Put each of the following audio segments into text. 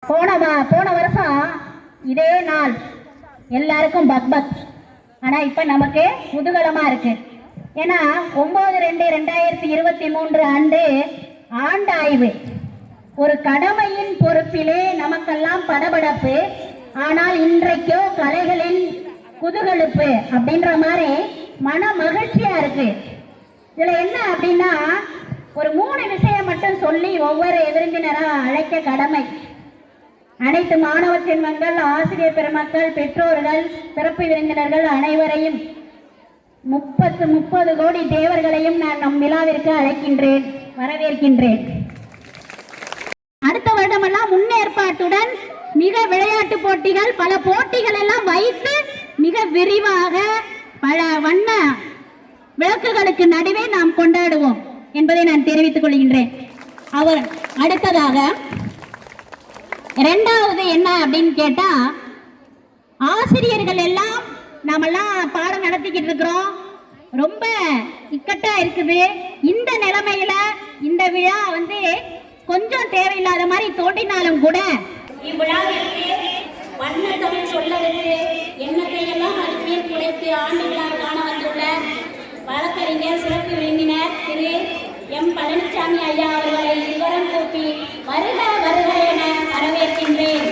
போன வருஷம் இதே நாள் எல்லாருக்கும் பக்பக். ஆனா இப்ப நமக்கு குதூகலமா இருக்கு. ஏன்னா 9/2/2023 ஆண்டு ஆண்டாய்வு. ஒரு கடமையின் பொறுப்பிலே நமக்கெல்லாம் படபடப்பு. ஆனால் இன்றைக்கோ கலைகளின் குதூகலிப்பு அப்படின்ற மாதிரி மன மகிழ்ச்சியா இருக்கு. இதுல என்ன அப்படின்னா ஒரு 3 விஷயம் மட்டும் சொல்லி ஒவ்வொரு விருந்தினரா அழைக்க கடமை. அனைத்து மாணவ செல்வங்கள், ஆசிரியர் பெருமக்கள், பெற்றோர்கள், சிறப்பு விருந்தினர்கள் அனைவரையும் 30 கோடி தேவர்களையும் நான் நம் விழாவிற்கு அழைக்கின்றேன், வரவேற்கின்றேன். அடுத்த வருடமெல்லாம் முன்னேற்பாட்டுடன் மிக விளையாட்டு போட்டிகள், பல போட்டிகள் எல்லாம் வைத்து மிக விரிவாக பல வண்ண விளக்குகளுக்கு நடுவே நாம் கொண்டாடுவோம் என்பதை நான் தெரிவித்துக் கொள்கின்றேன். அவர் அடுத்ததாக இரண்டாவது என்ன அப்படின்னு கேட்டா, ஆசிரியர்கள் எல்லாம் நாமெல்லாம் பாடம் நடத்திக்கிட்டு இருக்கிறோம். ரொம்ப இக்கட்டா இருக்குது. இந்த நிலைமையில இந்த விழா கொஞ்சம் தேவையில்லாத மாதிரி தோன்றினாலும் கூட இவ்விழாவிற்கு வண்ண தமிழ் சொல்லவிட்டு எண்ணத்தை எல்லாம் அறிவியல் குறைத்து ஆண்டு விழா காண வந்துள்ள வழக்கறிஞர் சிறப்பு விருந்தினர் திரு எம் பழனிசாமி ஐயா அவர்களை விவரம் கூப்பி வருக வருக என வரவேற்கின்றேன்.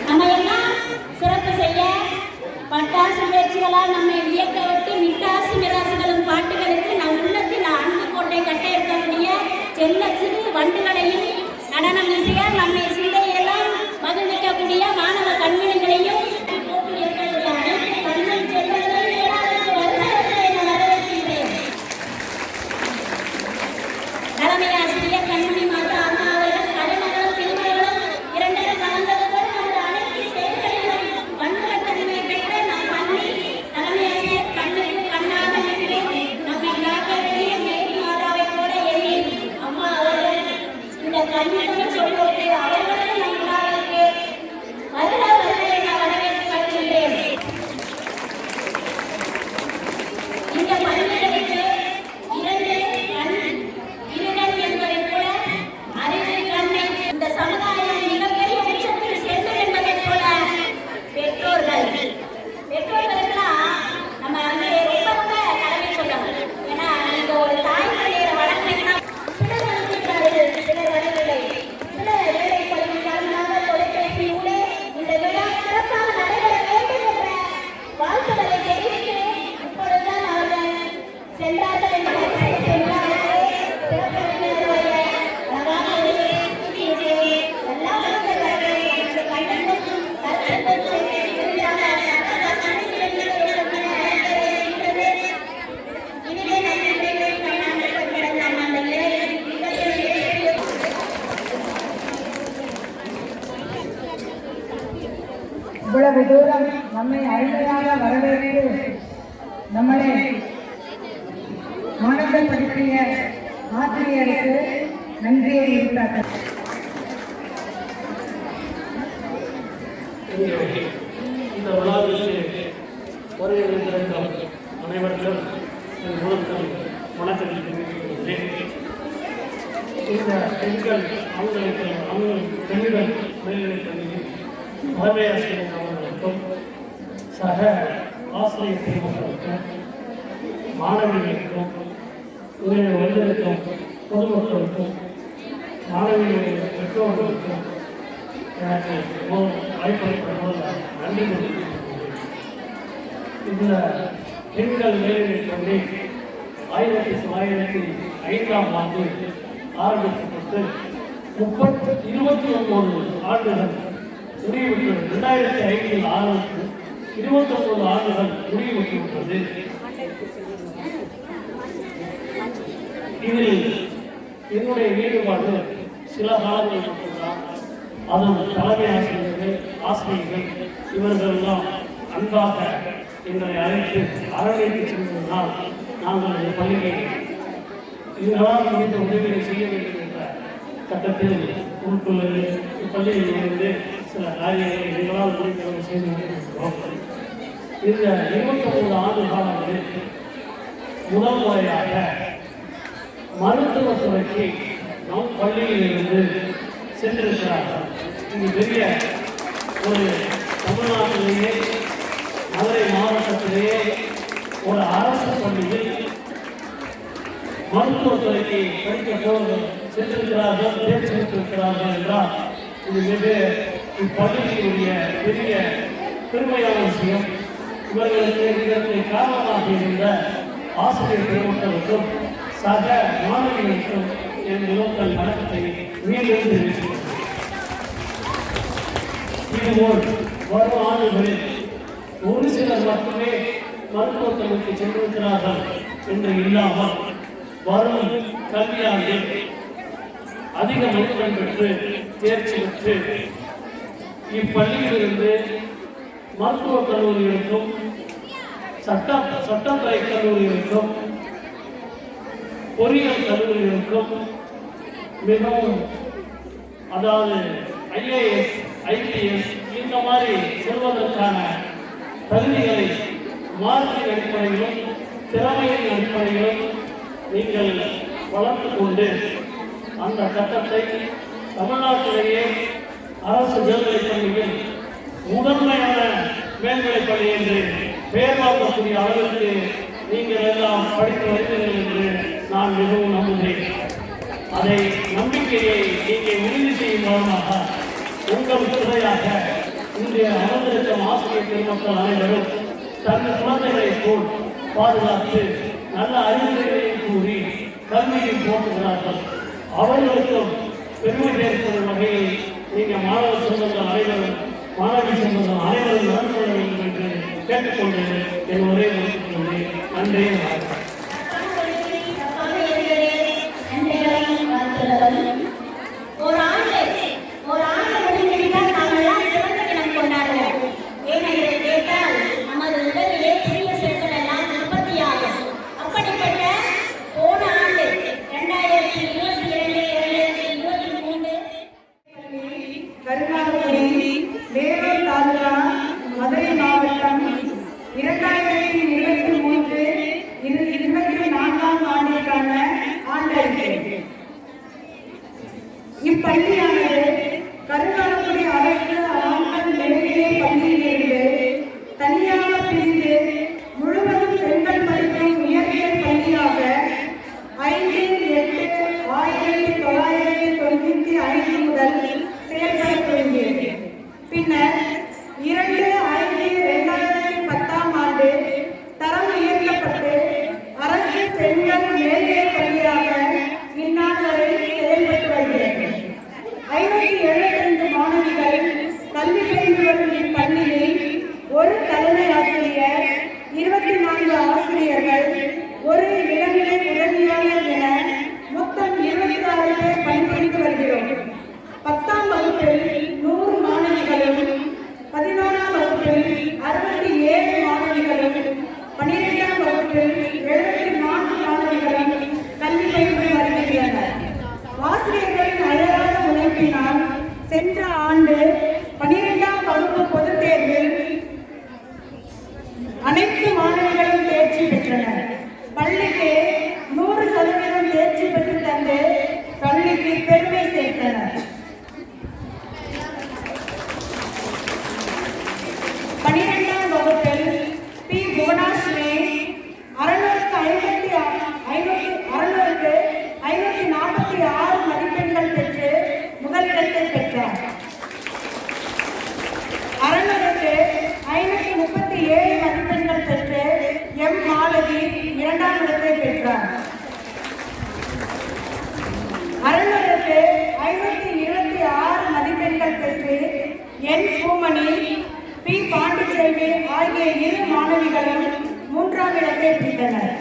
நம்ம எல்லாம் சிறப்பு செய்ய பட்டாசு முயற்சிகளால் நம்மை வியக்க விட்டு மிட்டாசு மிராசுகளும் பாட்டுகளுக்கு நம் உள்ளத்தில் அன்பு கோட்டை கட்ட இருக்கக்கூடிய செல்ல சிறு வண்டுகளையும் நடனம் இசைய நம்மை சிந்தையெல்லாம் மகிழ்விக்கக்கூடிய மாணவ கண்மணிகளையும் தலைமையாசிரியர் கண்மணி மாதா அம்மா அவர்கள் கலைமகளும் திருமகளும் இரண்டரை கலந்ததோடு நமது அனைத்து செயல்களிலும் பன்முகத்தன்மை பெற்ற நம் பள்ளி தலைமையாசிரியர் கண்ணுக்கு கண்ணாக நின்று நம்மை காக்க வேண்டிய மேரி மாதாவை போல எண்ணி அம்மா அவர்கள் இந்த கல்வித்தமிழ் சொல்லுவது அவர்களும் நம் விழாவிற்கு வருக வருக என வரவேற்கின்றேன். இந்த பள்ளிகளுக்கு இவ்வளவு தூரம் நம்மை அருமையாக வரவேற்று நம்மளை ஆனந்தப்படுத்திய ஆசிரியருக்கு நன்றியை இருந்தார்கள். இந்த விழாவிற்கு வருகின்ற அனைவருக்கும் வணக்கம் தெரிவித்துள்ளேன். இந்த பெண்கள் பெண்கள் மேல்நிலைப் பள்ளியில் தலைமையாசிரியர் அவர்களுக்கும் சக ஆசிரியர் பெருமக்களுக்கும் மாணவிகளுக்கும் இங்கே வந்திருக்கும் பொதுமக்களுக்கும் மாணவிகளுடைய பெற்றோர்களுக்கும் எனக்கு வாய்ப்பளிப்பதோடு நன்றி தெரிவித்துள்ளேன். இந்த பெண்கள் மேல்நிலைப் பள்ளி 1905ஆம் ஆண்டு ஆரம்பிக்கப்பட்டு 29 ஆண்டுகள் முடிவுற்றது. 2005இல் ஆரம்பித்து 29 ஆண்டுகள் முடிவுற்றது. இதில் என்னுடைய ஈடுபாடு சில காலங்கள் மட்டும்தான். அதுவும் தலைமை ஆசிரியர்கள், ஆசிரியர்கள் இவர்கள் எல்லாம் அன்பாக எங்களை அழைத்து அரவணைத்து சென்றதனால் நாங்கள் இந்த பள்ளியை இதனால் முடிந்த உதவிகளை செய்ய வேண்டும் என்ற கட்டத்தில் உட்கொள்ளது இப்பள்ளியில் இருந்து சில காரியங்களை எங்களால் முடிந்தவர்கள் செய்து கொண்டிருக்கிறோம். இந்த 29 ஆண்டு காலங்களில் முதல் முறையாக மருத்துவத்துறைக்கு நம் பள்ளியிலிருந்து சென்றிருக்கிறார்கள். இது பெரிய ஒரு தமிழ்நாட்டிலேயே மதுரை மாவட்டத்திலேயே ஒரு அரசு பள்ளியில் மருத்துவத்துறைக்கு படிக்க சென்றிருக்கிறார்கள், தேர்ச்சி பெற்றிருக்கிறார்கள் என்றால் இது மிக இப்பள்ளியினுடைய பெரிய பெருமையான விஷயம். இவர்களுக்கு இதற்கு காரணமாக இருந்த ஆசிரியர் பெருமக்களுக்கும் சக மாணவிகளுக்கும் என் முதல் வணக்கத்தை மீண்டும் தெரிவிக்கிறேன். இதுபோல் வரும் ஆண்டுகளில் ஒரு சிலர் மட்டுமே மருத்துவத்துறைக்கு சென்றிருக்கிறார்கள் என்று இல்லாமல் வரும் கல்வியாண்டில் அதிக மதிப்பெண் பெற்று தேர்ச்சி பெற்று இப்பள்ளியிலிருந்து மருத்துவக் கல்லூரிகளுக்கும் சட்டத்துறை கல்லூரிகளுக்கும் பொறியியல் கல்லூரிகளுக்கும் மிகவும் அதாவது ஐஏஎஸ் ஐபிஎஸ் இந்த மாதிரி செல்வதற்கான தகுதிகளை மார்க்கின் அடிப்படையிலும் திறமையின் அடிப்படையிலும் நீங்கள் வளர்த்து கொண்டு அந்த கட்டத்தை தமிழ்நாட்டிலேயே அரசு மேல்நிலைப் பள்ளியில் முதன்மையான மேல்நிலைப் பள்ளி என்று பெயர் வாங்கக்கூடிய அளவிற்கு நீங்கள் எல்லாம் படித்து வருகிறீர்கள் என்று நான் மிகவும் நம்புகிறேன். அதை நம்பிக்கையை நீங்கள் உறுதி செய்யும் மூலமாக உங்கள் துறையாக இன்றைய அமர்ந்திருக்கும் ஆசிரியர் பெருமக்கள் அனைவரும் தங்கள் குழந்தைகளைப் போல் பாதுகாத்து நல்ல அறிவுரைகளையும் கூறி கல்வியில் போட்டுகிறார்கள். அவர்களுக்கும் பெருமை சேர்க்கும் வகையில் நீங்கள் மாணவ சொந்தங்கள் அனைவரும் மாணவி சொந்தங்கள் அனைவரும் நடந்து கொள்ள வேண்டும் என்று கேட்டுக்கொண்டு என் உரையை முடித்துக் கொண்டேன். நன்றி. ஒரு ஆண்டு முடிந்துவிட்டால் நாமெல்லாம் பிறந்த தினம் கொண்டாடுவோம். ஏனென்று கேட்டால் நமது உடலிலே புதிய செல்கள் எல்லாம் உற்பத்தியாகும். அப்படிப்பட்ட போன ஆண்டு 2022 2023 கருணாகுடி வேலூர் தாலுகா மதுரை மாவட்டம் 2023 24ஆம் ஆண்டிற்கான ஆண்டறிக்கை. இப்பள்ளியானது கருணாகுடி அரசு ஆண்கள் மேல்நிலைப் பள்ளியிலிருந்து தனியாக பிரிந்து முழுவதும் பெண்கள் படிக்கும் உயர்நிலைப் பள்ளியாக 5/8/1995 முதல் செயல்பட தொடங்கியது. பின்னர் 2/5/2010ஆம் ஆண்டு தரம் உயர்த்தப்பட்டு அரசு பெண்கள் மேல்நிலைப் பள்ளியாக இந்நாள் வரை செயல்பட்டு வருகிறது. 572 மாணவிகள் கல்வி பயின்று வரும் இப்பள்ளியில் ஒரு தலைமை ஆசிரியர், 24 ஆசிரியர்கள், ஒரு இளநிலை உதவியாளர் என மொத்தம் 26 பேர் பணிபுரிந்து வருகிறோம். 10ஆம் வகுப்பில் 100 மாணவிகளும் 11ஆம் வகுப்பில் 67 மாணவிகளும் 12ஆம் வகுப்பில் 74 மாணவிகளும் கல்வி பயின்று வருகின்றனர். ஆசிரியர்களின் அயராத உழைப்பினால் சென்ற ஆண்டு 12ஆம் வகுப்பு பொதுத் தேர்வில் அனைத்து மாணவிகளும் தேர்ச்சி பெற்றனர். பள்ளிக்கு 100% தேர்ச்சி பெற்று தந்து பள்ளிக்கு பெருமை சேர்த்தனர். 12ஆம் வகுப்பில் பி புவனாஸ்ரீ 646 மதிப்பெண்கள் பெற்று முதலிடத்தை பெற்றார். 600க்கு 537 மதிப்பெண்கள் பெற்று எம் மாலதி 2ஆம் இடத்தை பெற்றார். 600க்கு 526 மதிப்பெண்கள் பெற்று என் பூமணி, பி பாண்டிச்செல்வி ஆகிய 2 மாணவிகளும் 3ஆம் இடத்தை பிடித்தனர்.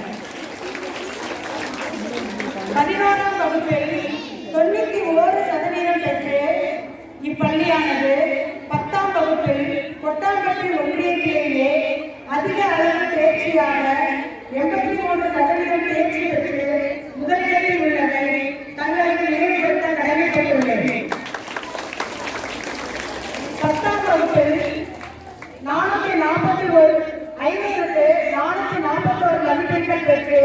11ஆம் வகுப்பில் 91% பெற்று இப்பள்ளியானது 10ஆம் வகுப்பில் கொட்டாம்பட்டி ஒன்றியத்திலேயே அதிக அளவு தேர்ச்சியாக 83% தேர்ச்சி பெற்று முதலிடத்தில் உள்ளதை தங்களுக்கு நினைவுபடுத்த கடமைப்பட்டுள்ளது. 10ஆம் வகுப்பில் 441 மதிப்பெண்கள் பெற்று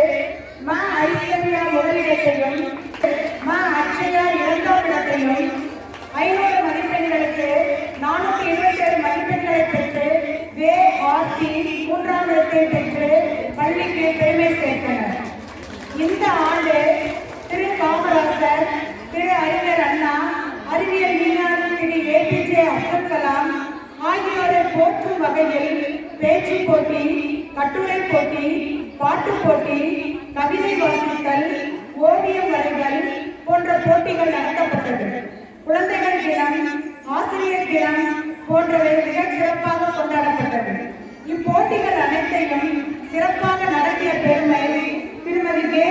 ம ஐஸ்வர்யா முதலிடத்தையும் ம அக்ஷயா பட்டத்தை பெற்று பள்ளிக்கு பெருமை சேர்த்தனர். இந்த ஆண்டு திரு காமராசர், திரு அறிஞர் அண்ணா, அறிவியல் விஞ்ஞானி திரு ஏபிஜே அப்துல் கலாம் ஆகியோரை போற்றும் வகையில் பேச்சு போட்டி, கட்டுரை போட்டி, பாட்டு போட்டி, கவிதை வாசித்தல், ஓவியம் வரைதல் போன்ற போட்டிகள் நடத்தப்பட்டது. குழந்தைகள் தினம், ஆசிரியர் தினம் போன்றவை மிக சிறப்பாக கொண்டாடப்பட்டது. இப்போட்டிகள் அனைத்தையும் சிறப்பாக நடத்திய பெருமை திருமதி கே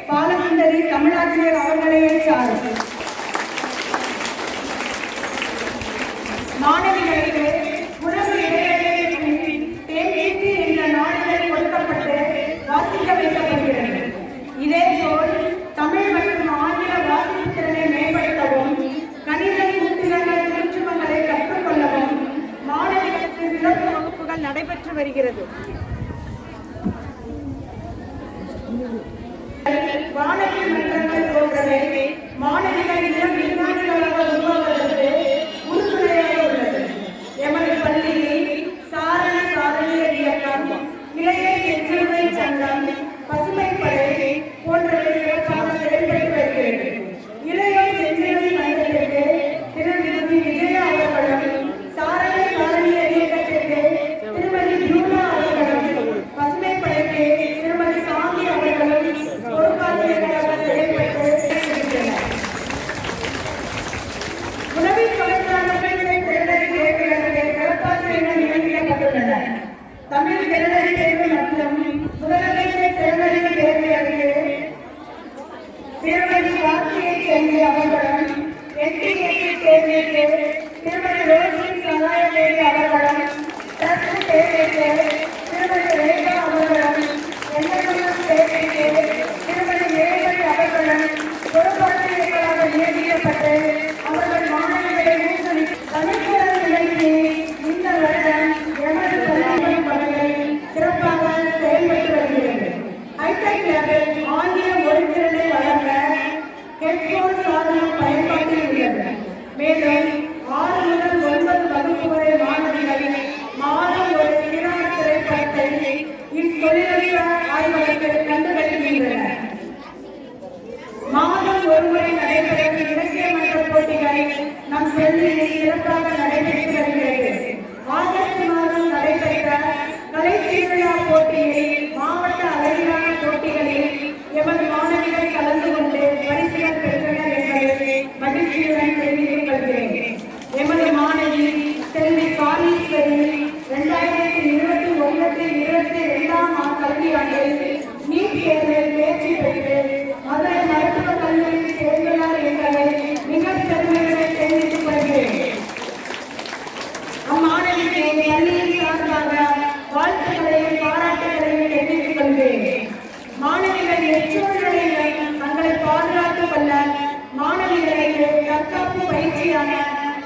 பாலசுந்தரி தமிழாசிரியர் அவர்களையே சாரும். மாணவிகளுக்கு உணவு இடைவேளையில் தேநீர் என்ற நாளிதழ் கொடுக்கப்பட்டு வாசிக்க வைக்கப்படுகிறது. இதேபோல் தமிழ் மற்றும் ஆங்கில வாசிப்பு திறனை மேம்படுத்தவும், கணித சூத்திரங்கள் சூட்சுமங்களை கற்றுக்கொள்ளவும் மாணவிகளுக்கு சிறப்பு வகுப்புகள் நடைபெற்று வருகிறது. வானொலி மன்றங்கள் போன்றவை மாணவிகள் இளம் விஞ்ஞானிகளாக உருவாவதற்கு உறுதுணையாக உள்ளது. எமது பள்ளியில் சாரண சாரணியர் இயக்கம், இளைய செஞ்சிலுவை சங்கம், பசுமை படை போன்றவை சிறப்பாக செயல்பட்டு வருகிறது. இளைய செஞ்சிலுவை சங்கத்திற்கு திருமதி விஜயா அவர்களும், சாரண சாரணியர் இயக்கத்திற்கு திருமதி ஜூனா அவர்களும், பசுமை படைக்கு திருமதி சாமி அவர்களும் பொறுப்பாசிரியர்களாக செயல்பட்டு வருகின்றனர். உணவில் தொடர்பான திறனறி தேர்வுகளுக்கு சிறப்பாசிரியர்கள் நியமிக்கப்பட்டுள்ளனர். தமிழ் திறனறி தேர்வு மற்றும் முதலமைச்சர் திறனறி தேர்வுகளுக்கு திருமதி கார்த்திகை செல்வி அவர்களும், NTSC தேர்விற்கு திருமதி ரோஷி சகாயதேவி அவர்களும், டஸ்ட் தேர்விற்கு திருமதி ரேகா அவர்களும், NMM தேர்விற்கு திருமதி ஏழை அவர்களும் பொறுப்பாசிரியர்களாக நியமிக்கப்பட்டு அவர்கள் மாணவர்களை ஊக்குவித்து தமிழ்குரல் நிகழ்ச்சி இந்த வருடம் எமது பள்ளிகளின் வகையில் சிறப்பாக செயல்பட்டு வருகிறது. ஹைடெக் லேபில் ஆங்கில மொழித்திறனை வழங்க ஹெட்போன் சாதனம் பயன்பாட்டில் உள்ளது. மேலும் 6 முதல் 9 வகுப்பு வரை மாணவிகள் மாதம் ஒரு சிறார் திரைப்படத்தை இத்தொழில்நுட்ப ஆய்வகத்தில் கண்டுகளிக்கின்றனர். மாதம் ஒருமுறை நடைபெறும் இலக்கிய மன்ற போட்டிகள் நம் பள்ளியில் சிறப்பாக நடைபெற்று வருகிறது. ஆகஸ்ட் மாதம் நடைபெற்ற கலை திருவிழா போட்டியில் மாவட்ட அளவிலான போட்டிகளில் எமது மாணவிகள் கலந்து கொண்டு பரிசுகள் பெற்றனர் என்பதை மகிழ்ச்சியுடன் தெரிவித்துக் கொள்கிறேன். எமது மாணவி செல்வி காளீஸ்வரி 2021-22 கல்வியாண்டில் நீட் தேர்வில் தேர்ச்சி பெற்று மதுரை மருத்துவக் கல்லூரியில் சேர்ந்துள்ளார் என்பதை மிக பெருமையுடன் தெரிவித்துக் கொள்கிறேன். அம்மாணவிக்கு பள்ளியின் சார்பாக வாழ்த்துக்களையும் பாராட்டுகளையும் தெரிவித்துக் கொள்கிறேன். மாணவிகள் எச்சோர்களிலும் தங்களை பாதுகாத்துக் கொள்ள மாணவிகளுக்கு தற்காப்பு பயிற்சியான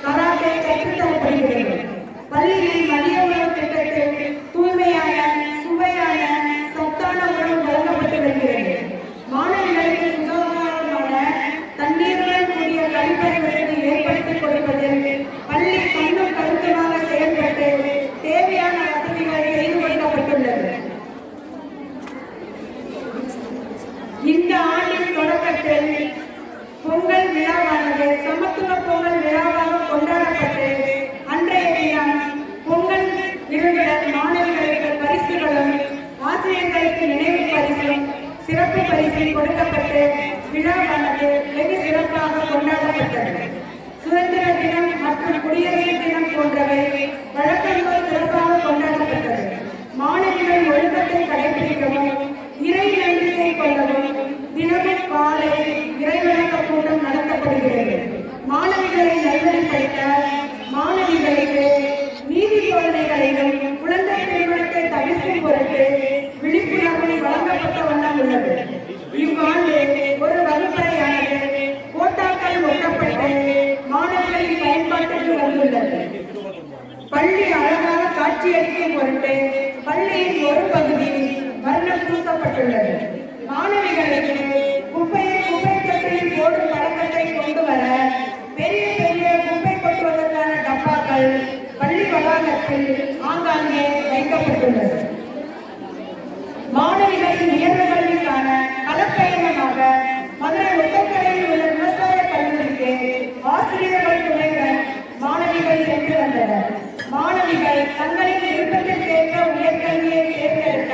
கராத்தே கற்றுத்தரப்படுகிறது. பள்ளியில் மதிய உணவு திட்டத்தில் தூய்மையான, சுவையான, சத்தான உணவு வழங்கப்பட்டு வருகிறது. மாணவிகளுக்கு சுகாதாரமான தண்ணீருடன் கூடிய கழிப்பறை வசதி ஏற்படுத்திக் கொடுப்பதில் பள்ளி கண்ணும் கருத்துமாக செயல்பட்டு தேவையான வசதிகள் செய்து கொடுக்கப்பட்டுள்ளது. இந்த ஆண்டின் தொடக்கத்தில் பொங்கல் விழாவானது சமத்துவ பொங்கல் விழாவாக கொண்டாடப்பட்டு அன்றைய தினம் பொங்கல் விருதுடன் மாணவிகளுக்கு பரிசுகளும், ஆசிரியர்களுக்கு நினைவு பரிசும், சிறப்பு பரிசும் கொடுக்கப்பட்டு விழாவானது வெகு சிறப்பாக கொண்டாடப்பட்டது. சுதந்திர தினம் மற்றும் குடியரசு தினம் போன்றவை வழக்கம்போல் சிறப்பாக கொண்டாடப்பட்டது. மாணவிகள் ஒழுக்கத்தை கடைபிடிக்கவும், இறை நம்பிக்கை கொள்ளவும் தினமும் காலை இறைவணக்க கூட்டம் நடத்தப்படுகிறது. மாணவிகளை நல்வழிப்படுத்த மாணவிகளுக்கு நீதி போதனைகளையும் குழந்தை திருமணத்தை தவிர்க்கும் பொருட்டு விழிப்புணர்வு வழங்கப்பட்ட வண்ணம் உள்ளது. இவ்வாண்டு ஒரு வகுப்பறையானது கோட்டாக்கள் ஒட்டப்பட்டு மாணவிகளின் பயன்பாட்டுக்கு வந்துள்ளது. பள்ளி அழகாக காட்சியளிக்கும் பொருட்டு பள்ளியின் ஒரு பகுதி வர்ணம் பூசப்பட்டுள்ளது. மாணவிகளுக்கு குப்பையை குப்பை தொட்டியில் போடும் பழக்கத்தை கொண்டு வர பெரிய பெரிய குப்பை கொட்டுவதற்கான டப்பாக்கள் பள்ளி வளாகத்தில் ஆங்காங்கே வைக்கப்பட்டுள்ளது. நடைப்பயணமாக மதுரை ஒத்தக்கரையில் உள்ள விவசாய கல்லூரிக்கு ஆசிரியர்கள் துணையுடன் மாணவிகள் சென்று வந்தனர். மாணவிகள் தங்களின் விருப்பத்திற்கேற்ற உயர்கல்வியை தேர்ந்தெடுக்க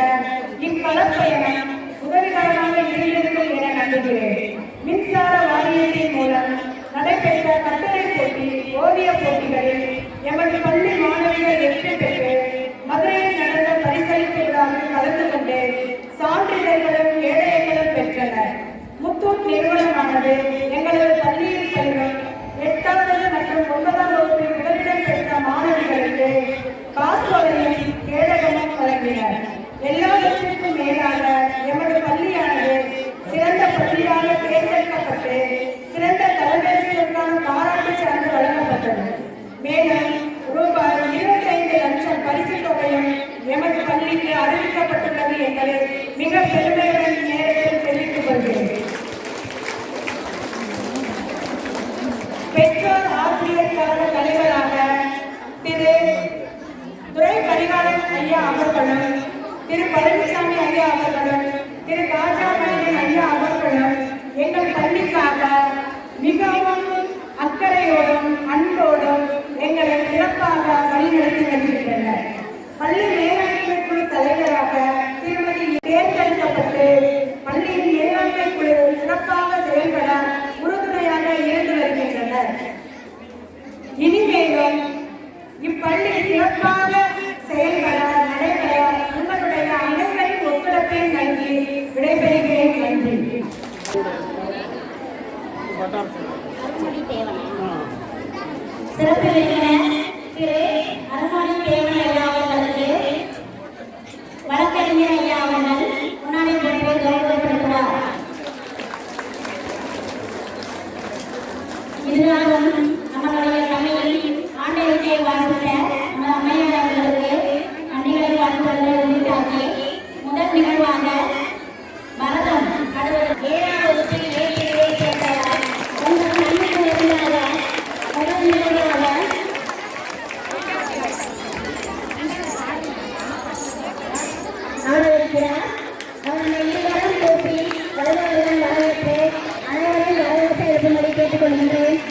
இக்கலப்பயணம் உதவிகரமாக இருந்திருக்கும் என நம்புகிறேன். மின்சார வாரியத்தின் மூலம் நடைபெற்ற கட்டுரை போட்டி, ஓவிய போட்டிகளில் எமது பள்ளி மாணவிகள் வெற்றி பெற்று மதுரையில் நடந்த பரிசளிப்பு விழாவில் கலந்து கொண்டு சான்றிதழ்களும் கேடயங்களும் பெற்றனர். முத்தூட் நிறுவனமானது எங்களது பள்ளியில் பயிலும் 8வது மற்றும் 9ஆம் வகுப்பு முதலிடம் பெற்ற மாணவிகளுக்கு காசோலையும் கேடகமும் வழங்கினர். எல்லாவற்றிற்கும் மேலாக எமது பள்ளியானது சிறந்த பள்ளியாக தேர்ந்தெடுக்கப்பட்டு சிறந்த தலைமைக்கான பாராட்டு சான்று வழங்கப்பட்டது. மேலும் ரூபாய் 25 லட்சம் பரிசு தொகையும் எமது பள்ளிக்கு அறிவிக்கப்பட்டுள்ளது என்பதை மிக பெருமையுடன் நேரத்தில் தெரிவித்துக் கொள்கிறேன். பெற்றோர் ஆசிரியர் கழக தலைவராக திரு துரை கரிகாலன் ஐயா அவர்களும், திரு பழனிசாமி ஐயா அவர்களும், திரு காஜாமணி ஐயா அவர்களும் எங்கள் பள்ளிக்காக மிகவும் அக்கறையோடும் அன்போடும் எங்களை சிறப்பாக வழிநடத்தி வருகின்றனர். பள்ளி மேலாண்மை குழு தலைவராக திருமதி தேர்ந்தெடுக்கப்பட்டு பள்ளியின் மேலாண்மை குழு சிறப்பாக செயல்பட உறுதுணையாக இருந்து வருகின்றனர். இனிமேலும் இப்பள்ளி சிறப்பாக செயல்பட நடைபெற உங்களுடைய அனைவரின் ஒத்துழைப்பை நல்கி விடைபெறுகிறேன். நன்றி. சிறப்பு விருந்தினர் திரு அருள்மொழி தேவன் ஐயா அவர்களுக்கு வழக்கறிஞர் ஐயா அவர்கள் முன்னாடி போட்டு கௌரவப்படுத்துவார். இதுநாளும் நம்மளுடைய தமிழில் ஆண்டவத்தை வாசித்த நம்ம அம்மையார் அவர்களுக்கு நன்றிகளை வாழ்த்துவதை உரித்தாக்கி முதல் நிகழ்வாக பரதம் ஆடுவது 7ஆம் வகுப்பில் ஏற்கனவே சேர்ந்தவர் உங்கள் நன்மைக்கு உதவியாக முதல் நிகழ்வாக அவர்களுக்கிறார். அவர்களை இருவரும் கூப்பி வருபவர்கள் வரவேற்று அனைவரும் வரவேற்பு எழுதும்படி கேட்டுக்கொள்கின்றேன்.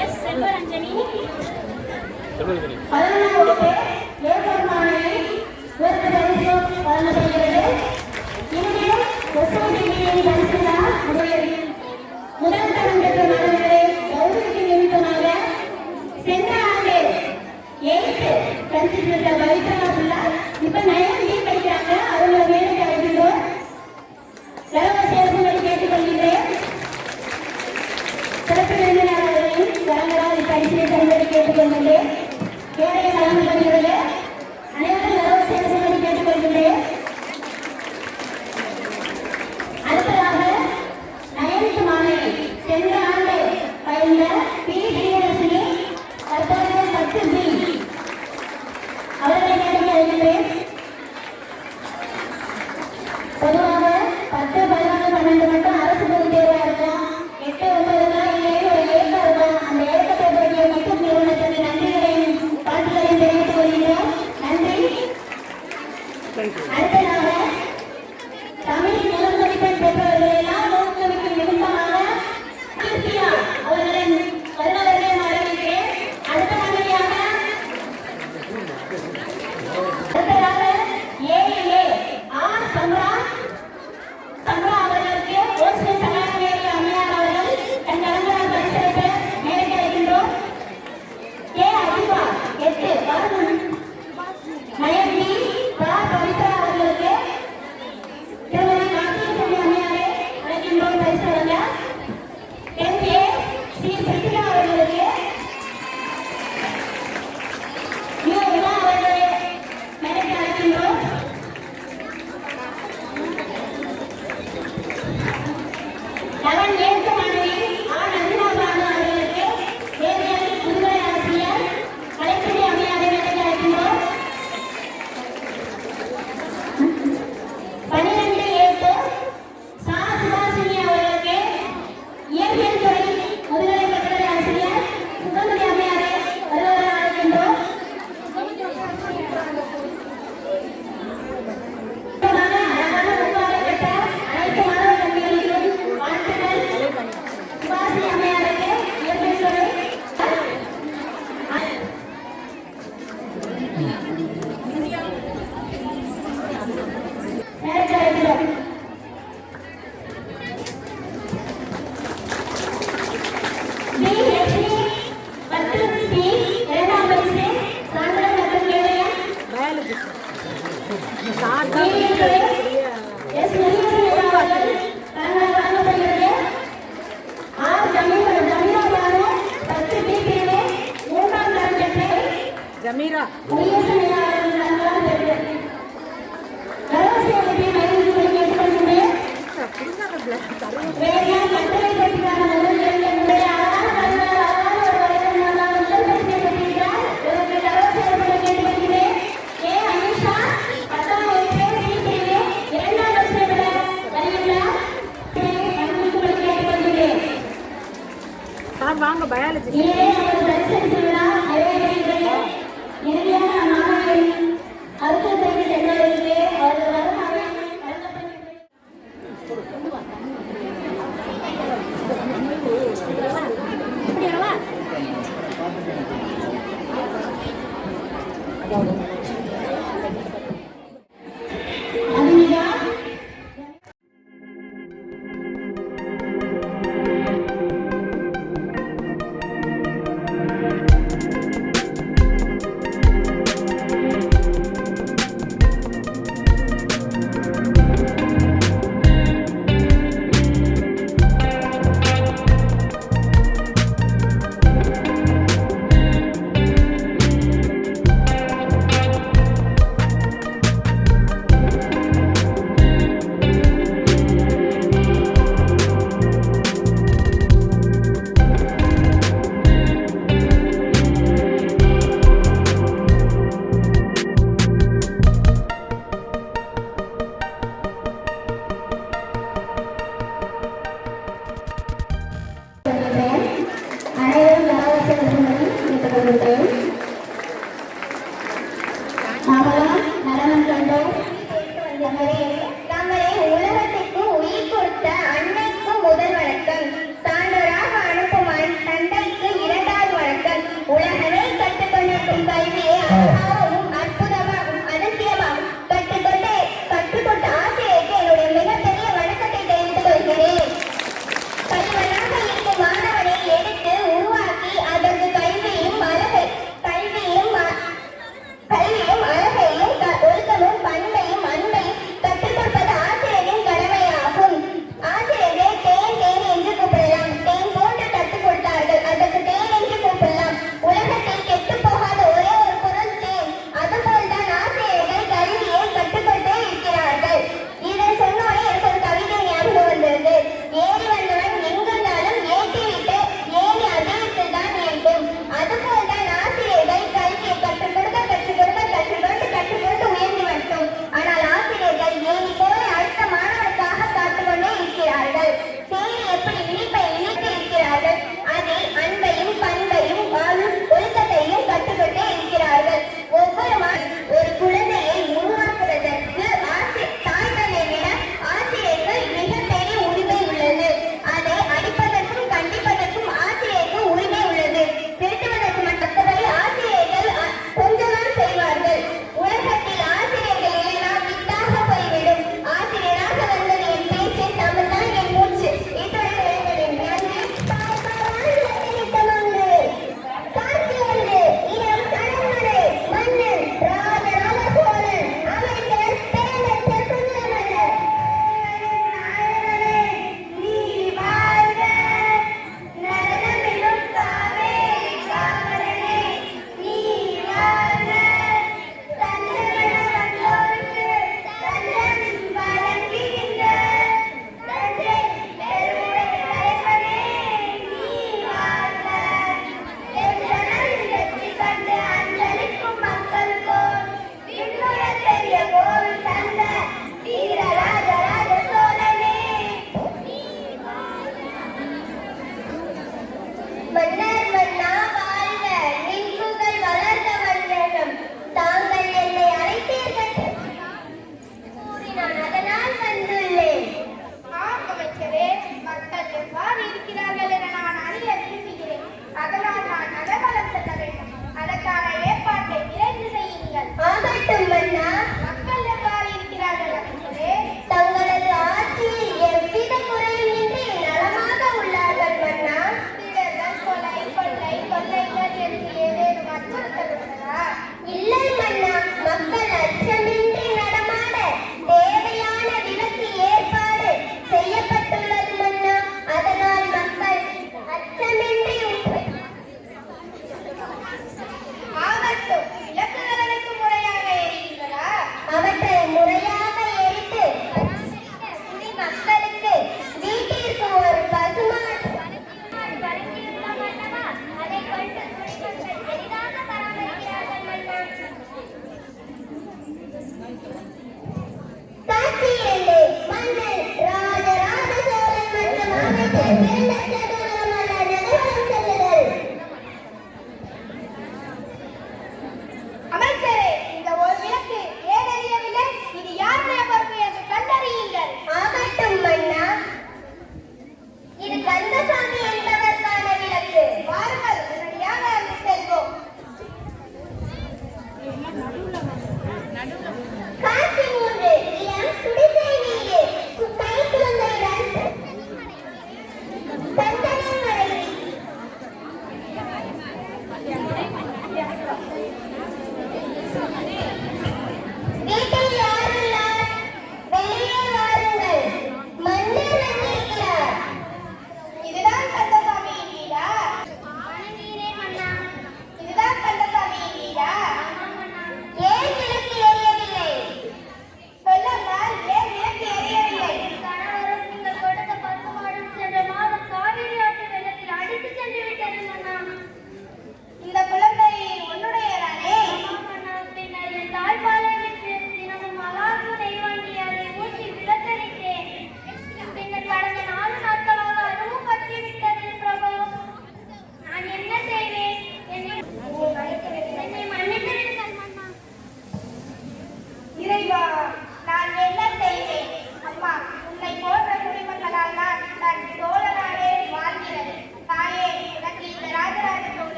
எஸ் செல்வரஞ்சனி. 11ஆம் வகுப்பு ஏழாம் மாணவி இவருக்கு பரிசு வழங்கப்படுகிறது. இன்றைய ஒசையின் பரிசுலா முதல் தரம் பெற்ற மாணவர்களை கௌரவிக்கும் நிமித்தமாக சென்ற ஆண்டு 8th கன்சிடர் பவித்ரா பிள்ளை இப்ப 9th படிக்கிறாங்க. அவங்களை மேலே அழைக்கின்றோம். கரவ சேர்க்கும்படி கேட்டுக்கொள்கிறேன். சிறப்பு விருந்தினர்களையும் கரங்களால் பரிசீலனை தரும்படி கேட்டுக்கொள்கிறேன். வேலை வழங்கப்படுகிறது. அனைவரும் கரவ சேர்க்கும்படி கேட்டுக்கொள்கிறேன். அடுத்ததாக 9th மாணவி சென்ற ஆண்டு பயின்ற பி. ஸ்ரீலட்சுமி தற்போது 10B அவர்களை கேட்டு அழைக்கிறேன். பொதுவாக 10, 11, 12 மட்டும் அரசு பொதுத் தேர்வா இருக்கும். 8, 9 இல்லைன்னு ஒரு ஏக்கம் இருக்கும். அந்த ஏக்கத்தை பற்றிய மட்டும் நிறுவனத்திற்கு நன்றிகளையும் பாட்டுகளையும் தெரிவித்துக் கொள்கிறோம். நன்றி. அடுத்ததாக தமிழ் முதல் மதிப்பெண் பெற்றவர்களை எல்லாம் ஊக்குவிக்கும் நிமித்தமாக கீர்த்தியா அவர்களை வருவதற்கு வரவேற்கிறேன். அடுத்த மாணவியாக ஏஏ ஆர் சந்திரா அவர்களுக்கு ஓசன் சகாயமேரி அம்மையார் அவர்கள் தன் கலந்தால் பரிசளிக்க மேடைக்கு அழைக்கின்றோம். கே. அதிபா 8 வருண் மயந்தி பவித்ரா அவர்களுக்கு திருமதி கார்த்திகை அம்மையாரை அழைக்கின்றோம் பரிசு வழங்க. எம்.ஏ. சி. சித்திகா அவர்களுக்கு யு. உமா அவர்களை மேடைக்கு அழைக்கின்றோம். 11th மாணவி ஆர். நந்தினா பானு அவர்களுக்கு வேதியியல் முதுகலை ஆசிரியர் கலைச்செல்வி அம்மையாரை மேடைக்கு அழைக்கின்றோம். 12th சா. சுபாஷினி அவர்களுக்கு இயற்பியல் துறை முதுகலை பட்டதாரி ஆசிரியர் சுகந்தி அம்மையாரை வருவதாக அழைக்கின்றோம். அழகான உருவாக பெற்ற அனைத்து மாணவ கல்விகளுக்கும் வாழ்த்துக்கள். சுபாஷினி அம்மையாருக்கு இயற்பியல் துறை மேடைக்கு அழைக்கிறோம். பி. லட்சுமி 10C 2ஆம் பரிசு சான்றிதழ் மற்றும் கேடயம். எஸ். முருகேசன் அவர்கள் தங்கள் வழங்கப்படுகிறது. ஆர். ஜமீரா பானு 10B பிரிவு 3ஆம் தரம் பெற்று முருகேசன் அவர்கள் தங்களால் பெற்று கரவசேகத்தை மகிழ்ச்சியை கேட்டுக்கொள்கிறேன். வேறு கட்டளை பெற்றான முதல் இரண்டு முறைய அழகான ஒரு வயதில் முதல் பரிசை பெற்றிருக்கிறார். இவருக்கு கரவசேகத்தை கேட்டுக்கொள்கிறேன். ஏ. அனிஷா 10ஆம் வகுப்பு சி பிரிவு 2ஆம் பரிசை பெற வருகிறார். மகிழ்ச்சியை கேட்டுக்கொள்கிறேன். வாங்க பயாலஜி இங்கே அவர் பரிசளித்து விழா நிறைவேறுகிறது. இறுதியாக மாணவர்களின் அறுபத்தைந்து சென்றவர்களுக்கு அவர்கள் வருமானம் வழங்கப்படுகிறது. அதிகா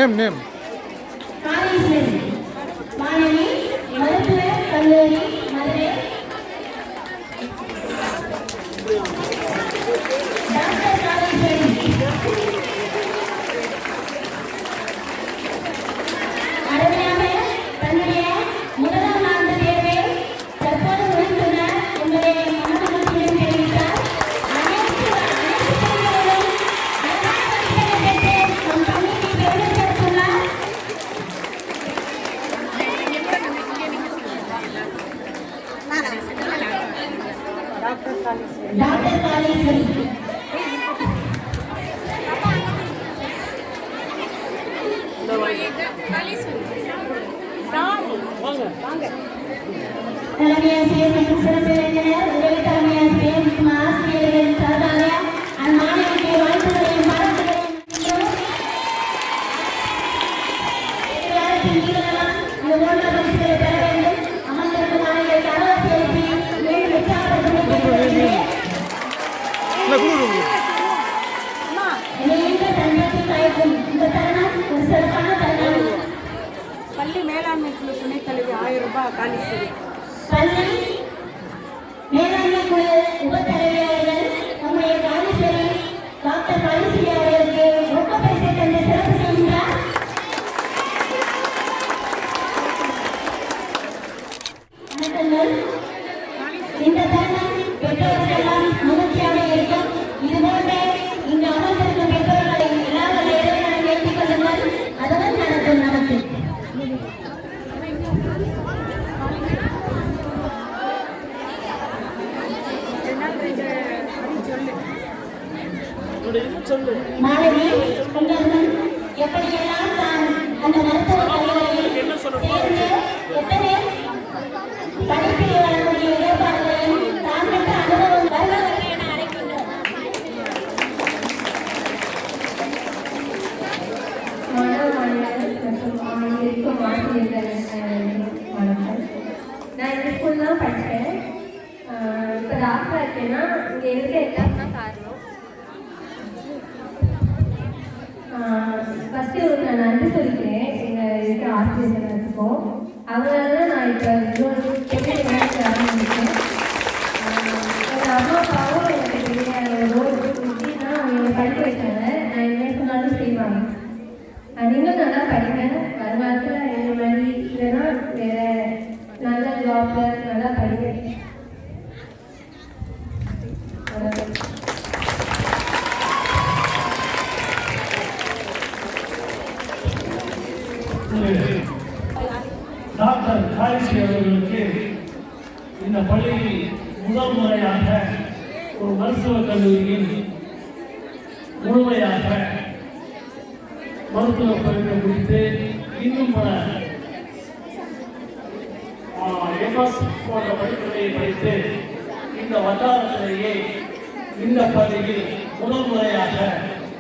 நேம் காளீஸ்வரி மாணவி மருத்துவக் கல்லூரி மதுரை. டாக்டர் காளீஸ்வரி அருமையாக தன்னுடைய முதலாம் ஆண்டு தேர்வை தற்போது முடித்துள்ளார் என்பதை மனமகிழ்ச்சியுடன் தெரிவித்தார். அனைத்து பெண்களும் பெற்று நம் பள்ளிக்கு பெருமை சேர்த்துள்ளார். டாக்டர் காளீஸ்வரி தலைமையாசிரியர் மற்றும் சிறப்பு விருந்தினர், உதவி தலைமையாசிரியர் மற்றும் ஆசிரியர்கள் சார்பாக அம்மாணவிக்கு வாழ்த்துக்களையும் பாராட்டுகளையும் எதிர்காலத்தில் நீங்களெல்லாம் இது போன்ற பரிசுகளை பெற வேண்டும். அமர்ந்திருக்கும் மாணவிகள் கரவாசி எழுப்பி மேலும் உற்சாகப்படுத்தி கொண்டிருக்கிறேன். இணைந்த தன்மைக்கு தயக்கும் இந்த தருணம் ஒரு சிறப்பான தருணம். பள்ளி மேலாண்மை குழு துணைத் தலைவி 1000 ரூபாய் காளீஸ்வரி. பள்ளி மேலாண்மை குழு உபத்தலைவி அவர்கள் நம்முடைய காளீஸ்வரி டாக்டர் காளீஸ்வரி அவர்களுக்கு ரொக்க பரிசை தந்து சிறப்பு செய்கின்றார். வணக்கங்கள். இந்த தருணம் பெற்றோர்களெல்லாம் மகிழ்ச்சியாக இருக்கும். இதுபோன்ற இங்கு அமர்ந்திருக்கும் பெற்றோர்களை எல்லாரும் இறைவனை வேண்டிக் கொள்ளுங்கள். அதுவும் நடக்கும் நமக்கு. மாணவி உங்கள் எப்படியெல்லாம் தான் அந்த மருத்துவ கல்லூரியில் சேர்ந்து எத்தனை படிப்பில் வரக்கூடிய ஏற்பாடுகளையும் தான் பெற்ற அனுபவம் வருபவர்கள் என அழைக்கின்றோம். மாணவ மாணவியர்கள் மற்றும் இருக்கும் ஆசிரியர்கள் வணக்கம். நான் இந்த ஸ்கூல் தான் படித்தேன். இப்போ டாக்டர் இருக்கேன்னா இங்கே இருக்க எல்லாம் தான் காரணம். ஃபஸ்ட்டு ஒரு நான் நன்றி சொல்லிக்கிறேன் எங்கள் இருக்கிற ஆசிரியர்கள் இருக்கோம். அவங்களால தான் நான் இப்போ இன்னொரு எப்படி வேலைக்கு ஆரம்பிச்சேன். எங்கள் அம்மா அப்பாவும் எனக்கு பெரிய ரோல் கொடுத்துன்னா அவங்க என்னை படிக்க வைச்சாங்க. நான் என்ன சொன்னாலும் செய்வாங்க. நீங்களும் நல்லா படிங்க. வருங்காலத்தில் என்ன மாதிரி இல்லைன்னா வேறு நல்ல ஜாப்பில் நல்லா படிங்க. டாக்டர் காளீஸ்வரி அவர்களுக்கு இந்த பள்ளியில் முதல் முறையாக ஒரு மருத்துவக் கல்லூரியில் முழுமையாக மருத்துவ படிப்பை முடித்து இன்னும் பல எம்எஸ் போன்ற படிப்புகளை படித்து இந்த வட்டாரத்திலேயே இந்த பள்ளியில் முதல் முறையாக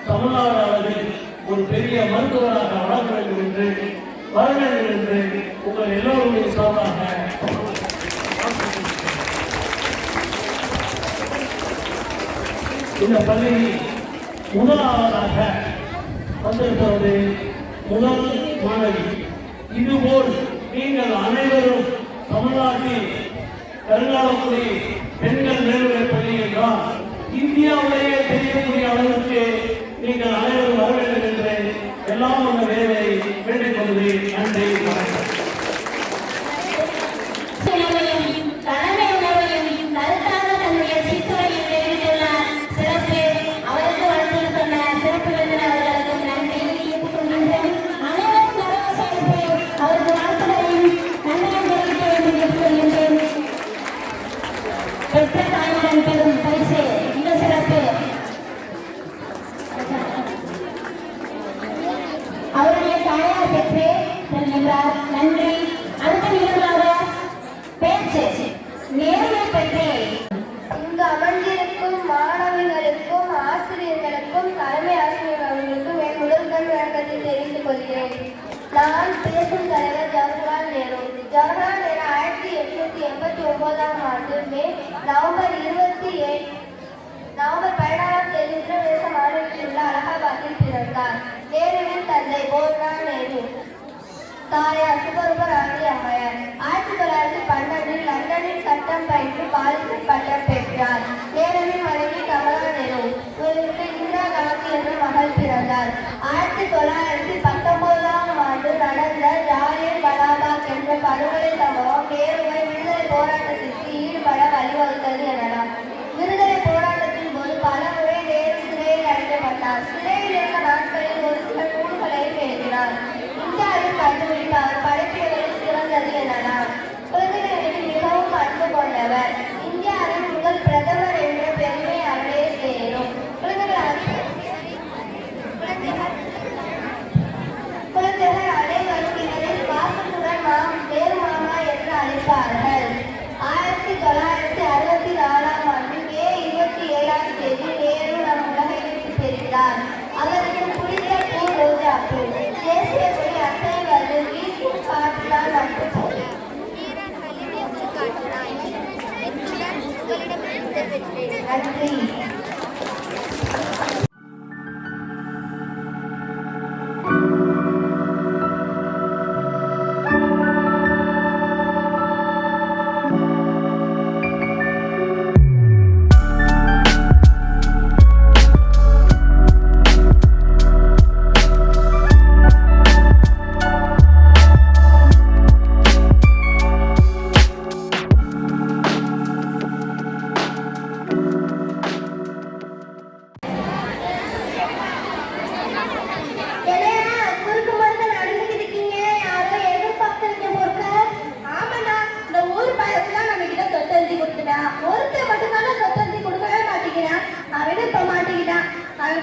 தமிழ்நாடு அளவில் ஒரு பெரிய மருத்துவராக வளர வேண்டும் என்று வர வேண்டும் என்று உங்கள் எல்லோருடைய சார்பாக இந்த பள்ளியில் முதலாவதாக வந்திருப்பது முதல் மாணவி. இதுபோல் நீங்கள் அனைவரும் தமிழ்நாட்டில் கருங்காலக்குடி பெண்கள் மேல்நிலைப் பள்ளி என்றால் இந்தியாவிலேயே தெரியக்கூடிய அளவிற்கு நீங்கள் அனைவரும் வர வேண்டும் என்று எல்லாம் உள்ள வேலை வேண்டிக் கொள்வது. நன்றி, வணக்கம். தலைமை உணவையும் கருத்தாக தன்னுடைய சிற்றுரையில் தெரிவித்துள்ளார். சிறப்பு அவருக்கு வாழ்த்து சொன்ன சிறப்பு விருந்தினர் அவர்களுக்கும் நன்றி தெரிவித்துக் கொள்கின்றேன். அனைவரும் கரவசைப்பு அவருக்கு வாழ்த்துகளையும் நன்றியும் தெரிவிக்க வேண்டும் என்று சொல்கின்றேன். பெற்ற தாயுடன் பெறும் பரிசு மிக சிறப்பு. அவருடைய தாயார் பெற்று செல்கின்றார். நன்றி. அடுத்த நிகழ்வாக பேச்சு நேர்மை பற்றி இங்கு அமர்ந்திருக்கும் மாணவிகளுக்கும் ஆசிரியர்களுக்கும் தலைமை ஆசிரியர் அவர்களுக்கும் என் முதல்கள் வணக்கத்தை தெரிவித்துக் கொள்கிறேன். நான் பேசும் தலைவர் ஜவஹர்லால் நேரு. ஜவஹர்லால் நேரு 1889ஆம் ஆண்டு நவம்பர் 17 நவம்பர் 12ஆம் தேதி உத்தரப்பிரதேச மாநிலத்தில் உள்ள அலகாபாத்தில் பிறந்தார். நேருவின் தந்தை ஜவஹர்லால் நேரு. தாயார் சுப்பராணி அம்மையார். 1912 லண்டனில் சட்டம் பயின்று பாலிசில் பட்டம் பெற்றார். நேருவின் மனைவி கமலா நேரு. இவருக்கு இந்திரா காந்தி என்ற மகள் பிறந்தார். 1919ஆம் ஆண்டு நடந்த ஜாலியன் வாலாபாக் என்ற படுகொலை சம்பவம் நேருவை விடுதலை போராட்டத்திற்கு ஈடுபட வழிவகுத்தது எனலாம். விடுதலை போராட்டத்தின் போது பல முறை நேரு சிறையில் அடைக்கப்பட்டார். சிறையில் இருந்த நாட்களில் ஒரு சில நூல்களையும் எழுதினார். இந்தியாவில் கண்டுபிடிப்பு அவர் படைப்புகளில் சிறந்தது எனலாம். குழந்தைகளின் மிகவும் அன்பு கொண்டவர். இந்தியாவின் முதல் பிரதமர் என்ற பெருமை அவரே சேரும். குழந்தைகள் அனைவரும் இவரை பாசத்துடன் நாம் நேரு மாமா என்று அழைப்பார்கள். 1964ஆம் ஆண்டு மே 27ஆம் தேதி நேரு நம் உலகை விட்டு பிரிந்தார். அவருக்கு பிடித்த பூ ரோஜா பூ. தேசிய கொடி அசைவது வீசும் காற்றுதான் நட்டு போகும். நன்றி.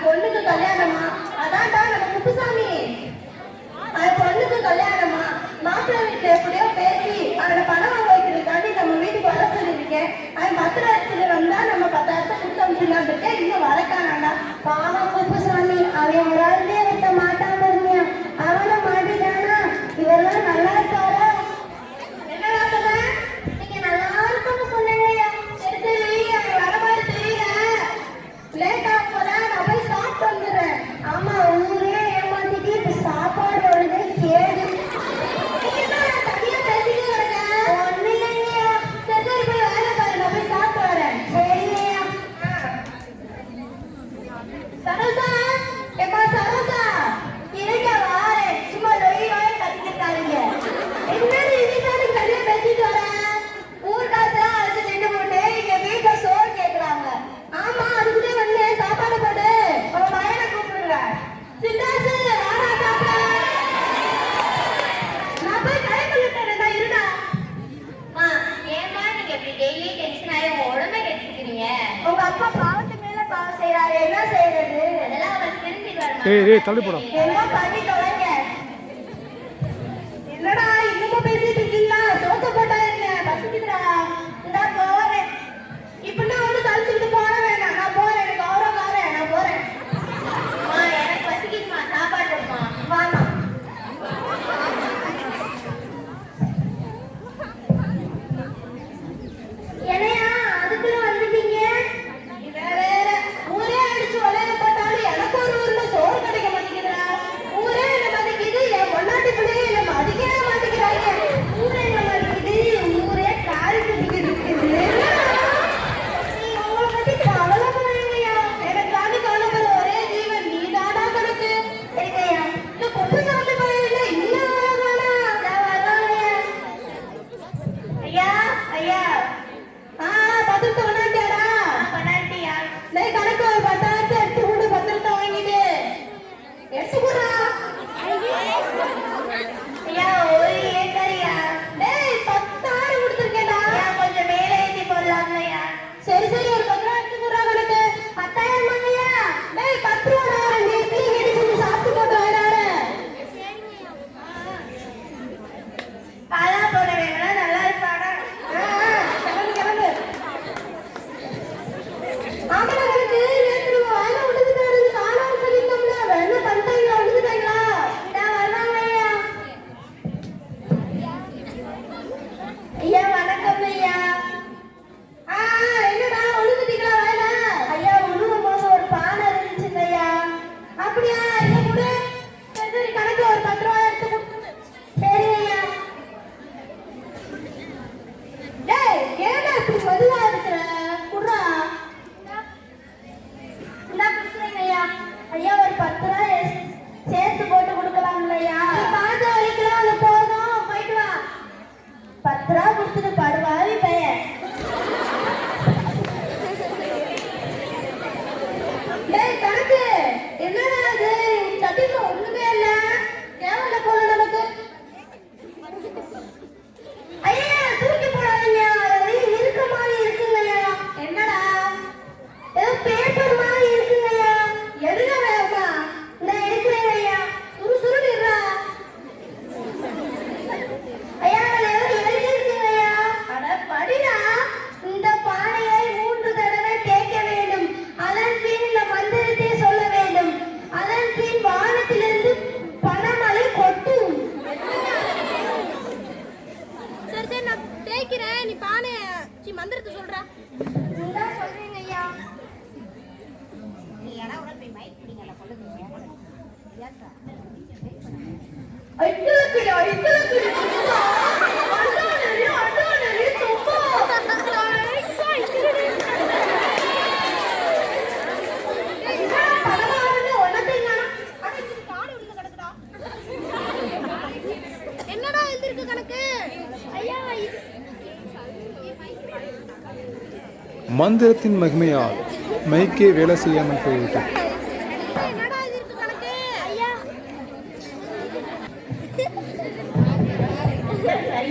பொண்ணுக்கு கல்யாணமா? அதான்டா நம்ம குப்புசாமி. பொண்ணுக்கு கல்யாணமா? மாப்பிள்ளை வீட்டுல எப்படியோ பேசி அவனை பணம் வாங்க வைக்கிறதுக்காண்டி நம்ம வீட்டுக்கு வர சொல்லியிருக்கேன். அவன் 10,000 வந்தா நம்ம 10,000 கொடுத்து அனுப்பிடலாம் இருக்கேன். இன்னும் வரக்கானாண்டா. பாவம் குப்புசாமி, அவன் வராதே விட்ட மாட்டாம இருந்தியா? அவனை மாட்டிட்டானா? இவரெல்லாம் நல்லா இருக்காரா? என்னடா சொன்ன? நீங்க நல்லா இருக்குன்னு சொன்னீங்க. சரி சரி, அவன் வர மாதிரி தெரியல. லேட் ஆகும்போதா நான் போய் சாப்பிட்டு வந்துடுறேன். ஆமா, ஊரே ஏமாத்திட்டு இப்ப சாப்பாடு வருது கேடு. தனியா பேசிட்டு வரேன். ஒண்ணு இல்லைங்கய்யா. சரி சரி, போய் வேலை பாரு, நான் போய் சாப்பிட்டு வரேன். சரிங்கய்யா. சரோசா, ஏமா சரோசா, இருக்க வாரேன். சும்மா லொய் வாய் கத்திக்கிட்டாருங்க. என்னது இதுதான் தனியா பேசிட்டு வரேன்? ஊர் காசுலாம் அழைச்சு நின்று போட்டு இங்க வீட்டுல சோறு கேட்கறாங்க. ஆமா, அதுக்குள்ளே வந்து சாப்பாடு போடு. உங்க பையனை கூப்பிடுங்க. சிந்தாசு, வாடா சாப்பிட. நான் போய் கை கழுவிட்டேன். இருடா. ஏமா நீங்க இப்படி டெய்லி டென்ஷன் ஆகி உங்க உடம்பை கெடுத்துக்கிறீங்க? உங்க அப்பா பாவத்துக்கு மேல பாவம் செய்யறாரு, என்ன செய்யறது? அதெல்லாம் அவர் திரும்பிட்டு வரணும். என்ன பண்ணி தொலைங்க. என்னடா இன்னமும் பேசிட்டு இருக்கீங்களா? சோத்த போட்டா இருங்க, பசிக்குதுடா. இந்தா போறேன். இப்படின்னா வந்து கழிச்சுக்கிட்டு போற வேணாம். நான் போறேன், எனக்கு கௌரவக்காரன், நான் போறேன். எனக்கு பசிக்குதுமா, சாப்பாடு கொடுமா. வாங்க. என்னையா அதுக்குள்ள வந்துட்டீங்க? வேற ஊரே அடிச்சு வளையல போட்டாலும் எனக்கு ஒரு ஊர்ல சோறு கிடைக்க மாட்டேங்குதுடா. ஊரே என்ன பானை மந்திரத்தை சொல்றா. சொல்றீங்க ஐயா. நீ யாரா உடனே போய் மைக் பிடிங்கல சொல்லுங்க. என்னடா எழுதிருக்கு கணக்கு ஐயா? மந்திரத்தின் மகிமையால் மைக்கே வேலை செய்யாமல் போய்விட்டது. என்னடா எழுதிருக்கு கணக்கு ஐயா?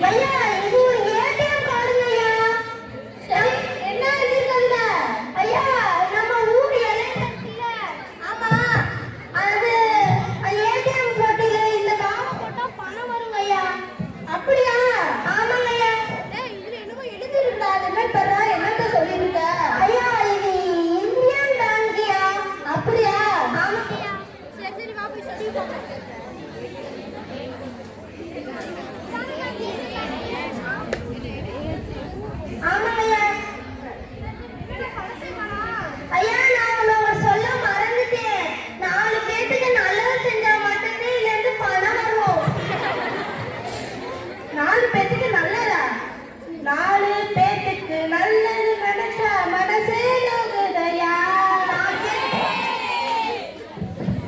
ஐயா இது ஒரு ஏடிஎம் கார்டுங்கய்யா. என்ன எழுதிருக்கங்க ஐயா? நம்ம ஊர் எலெக்ஷன்ல ஆமா அது ஏடிஎம் போட்டில இந்த காசு போட்டா பணம் வருங்க ஐயா. அப்படியா? ஆமாங்க ஐயா. டேய் இதுல என்னமோ எழுதிருக்கா. என்ன தரா என்னத்த சொல்லிருக்க ஐயா? இது இந்தியன் பேங்க்யா. அப்படியா? ஆமாங்கய்யா. சரி சரி வா போய் சொல்லி போங்க. ஆமாங்கய்யா. ஐயா நான் உங்களை சொல்ல மறந்துட்டேன். 4 பேத்துக்கு நல்லது செஞ்சா மட்டுமே இதுல இருந்து பணம் வரும். 4 பேத்துக்கு நல்லதா? 4 பேத்துக்கு நல்லது நினைச்சா மனசே நோகுதையா.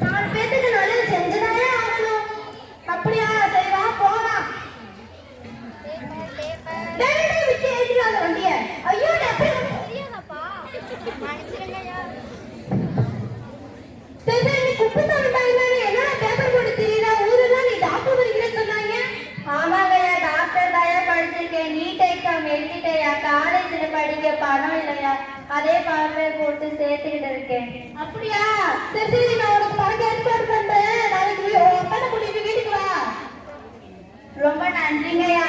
4 பேத்துக்கு நல்லது செஞ்சுதானே ஆகணும். அப்படியா? சரி வா போலாம். அதே பார்வை போட்டு சேர்த்துக்கிட்டு இருக்கேன். அப்படியா? சரி சரி நான் உனக்கு பணம் ஏற்பாடு பண்றேன். நாளைக்கு உட்காந்து கூட்டிட்டு வீட்டுக்கு வா. ரொம்ப நன்றிங்கய்யா.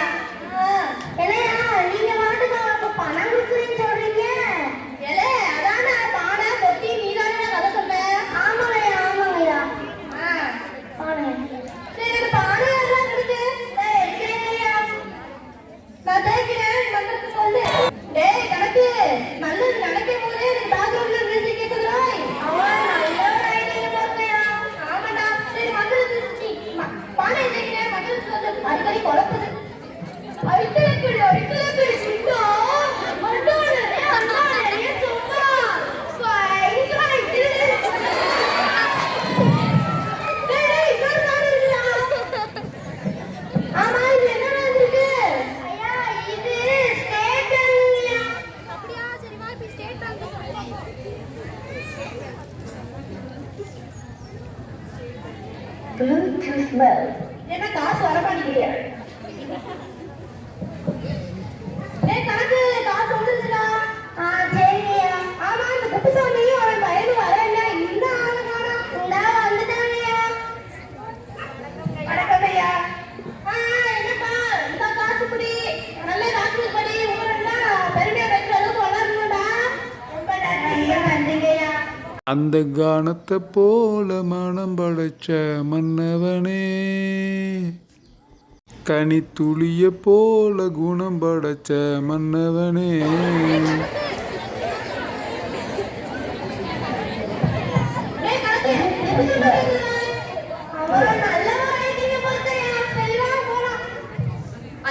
இல்லையா நீங்க வாட்டுக்கு அப்ப பணம் கொடுக்குறீன்னு சொல்றீங்க. ஏலே அதானே பானை கொட்டி நீதானே கதை சொன்ன. ஆமாங்கய்யா ஆமாங்கய்யா. பானை சரி அந்த பானை எல்லாம் இருக்கு. எடுக்கிறேங்கய்யா. நான் தேய்க்கிறேன் மந்திரத்தை சொல்லு. டேய் கணக்கு நல்லது நடக்கும் போதே எனக்கு பேக்ரவுண்ட்ல மியூசிக் கேட்குதுடா. அவன் நல்ல ஐடியா போறியா? ஆமாடா. சரி மந்திரத்தை பானை தேய்க்கிறேன் மந்திரத்தை சொல்லு. அடிக்கடி குழப்பது. அடிக்கடி சுத்தா மண்டோல அண்ணாடே சும்மா ஸ்வாய் ஸ்வாய் டேய் கர்றானே இல்ல. ஆமா இது என்ன வந்திருக்கு? ஐயா இது ஸ்டேட் பேங்க்யா. அப்படியா? சரி வா இப்ப ஸ்டேட் பேங்க் போலாம். Bluetooth smell. என்ன காசு வர மாட்டேங்குது. ஏய் கணக்கு காசு வந்துருச்சுடா. சரிங்கய்யா. ஆமா இந்த குப்புசாமியும் அவன் பையனும் வரல. இந்த ஆளு காணா. இந்தா வந்துட்டாங்கய்யா. வணக்கம் ஐயா. என்னப்பா இந்த காசு குடி நல்ல டாக்டர் படி ஊரெல்லாம் பெருமையா வைக்கிற அளவுக்கு வளரணும்டா. ரொம்ப நன்றியா. நன்றிங்கய்யா. அந்த கானத்தை போல மனம் படைச்ச மன்னவனே, கனித்துளிய போல குணம் படைச்ச மன்னவனே,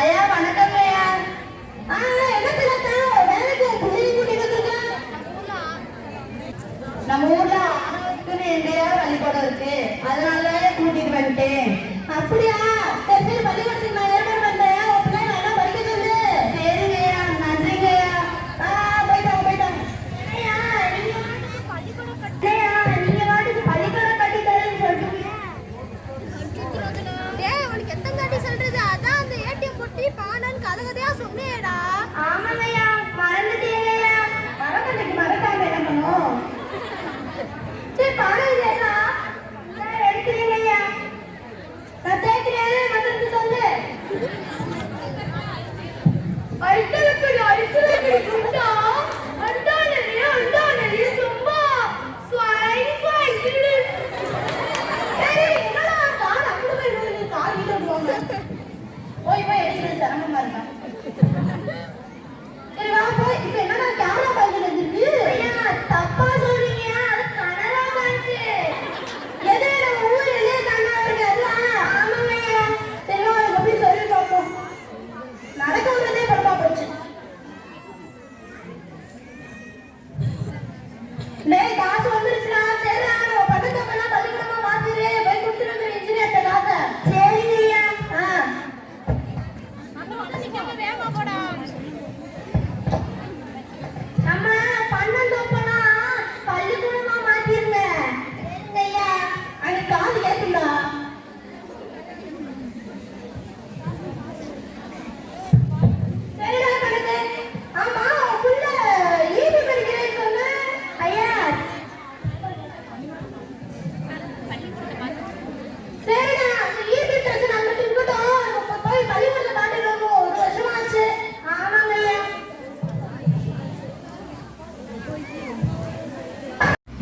ஐயா வணக்கம் ஐயா. நம்ம ஊர்ல ஆணவத்துக்குன்னு எங்கேயா பள்ளிக்கூடம் இருக்கு. அதனால கூட்டிட்டு வந்துட்டேன். அப்படியா? சரி சரி பள்ளிக்கூடத்துக்கு நான் ஏற்பாடு பண்றேன். உன் பிள்ளை நல்லா படிக்க சொல்லு. சரிங்கய்யா நன்றிங்கய்யா. போயிட்டாங்க. ஐயா நீங்க பள்ளிக்கூடம் கட்டியா? நீங்க வாட்டுக்கு பள்ளிக்கூடம் கட்டி தரேன்னு சொல்றீங்க. டேய் உனக்கு எத்தனை தாட்டி சொல்றது? அதான் அந்த ஏடிஎம் பொட்டி பானன் கதகதையா சொன்னேடா. ஆமாங்கய்யா மறந்துட்டீங்கய்யா. மறக்காம என்ன பண்ணும்? சரி பானை இல்லையா? எடுக்கிறீங்கய்யா. நான் தேய்க்கிறேன் மந்திரத்தை சொல்லு. அடிக்கலப்படி குண்டா அண்டானே சும்மா ஸ்வாய் ஸ்வாய் கிடு. ஏய் என்னடா கால் அப்படி போய் விழுந்து கால் கிட்ட போங்க. போய் எடுக்கிறது சிரமமா இருக்கா?